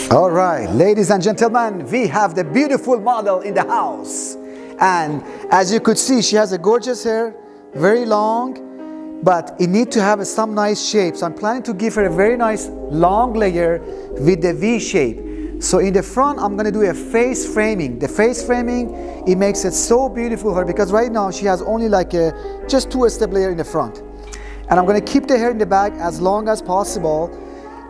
All right, ladies and gentlemen, we have the beautiful model in the house. And as you could see, she has a gorgeous hair, very long, but it needs to have some nice shape. So I'm planning to give her a very nice long layer with the V shape. So in the front, I'm gonna do a face framing. The face framing, it makes it so beautiful her, because right now she has only like just 2-step layer in the front. And I'm gonna keep the hair in the back as long as possible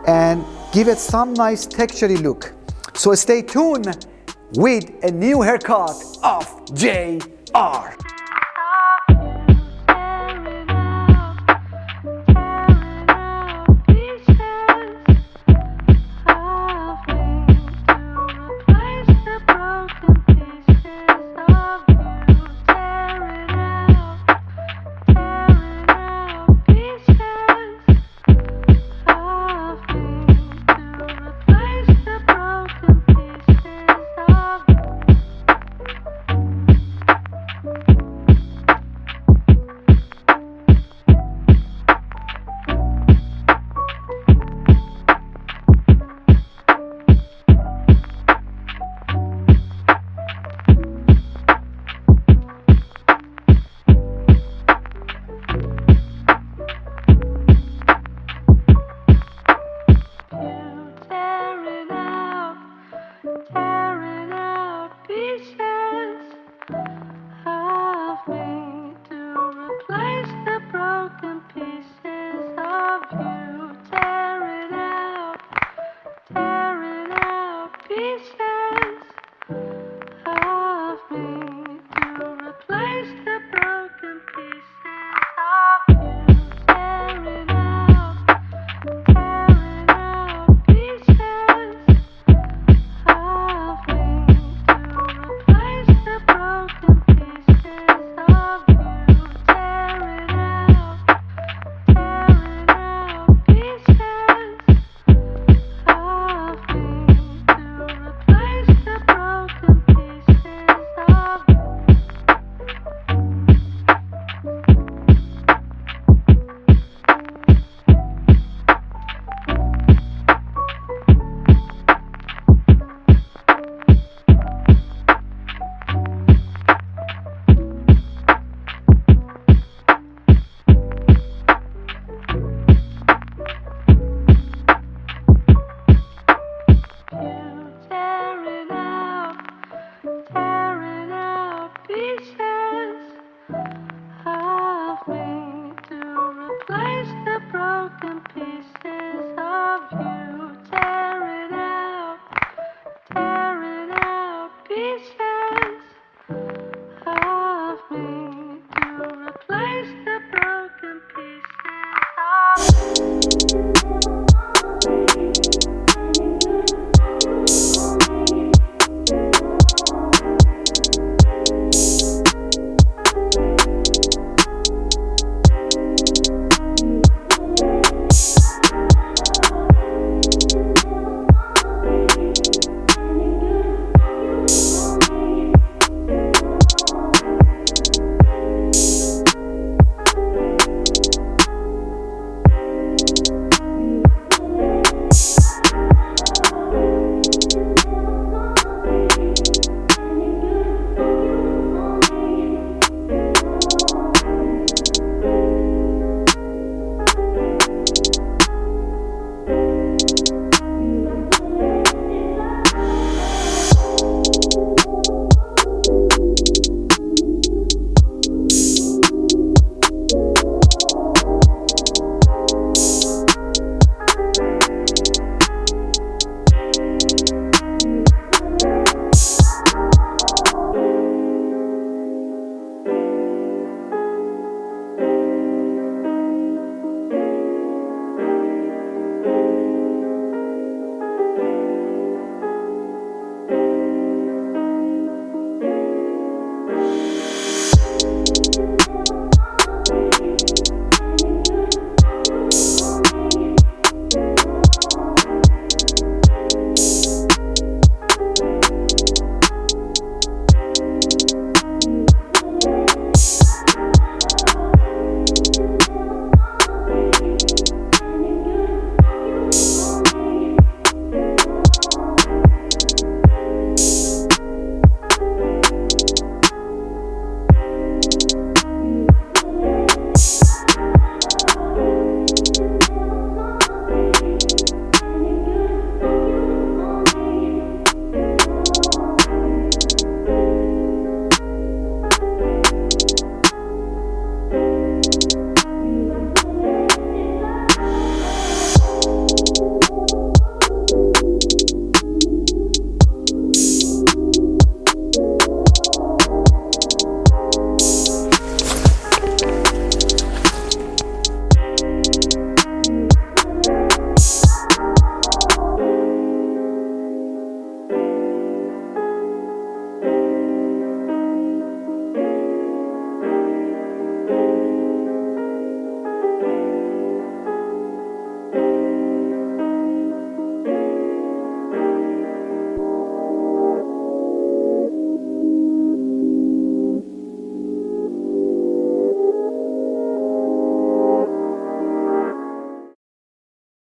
and give it some nice texturedy look. So stay tuned with a new haircut of JR.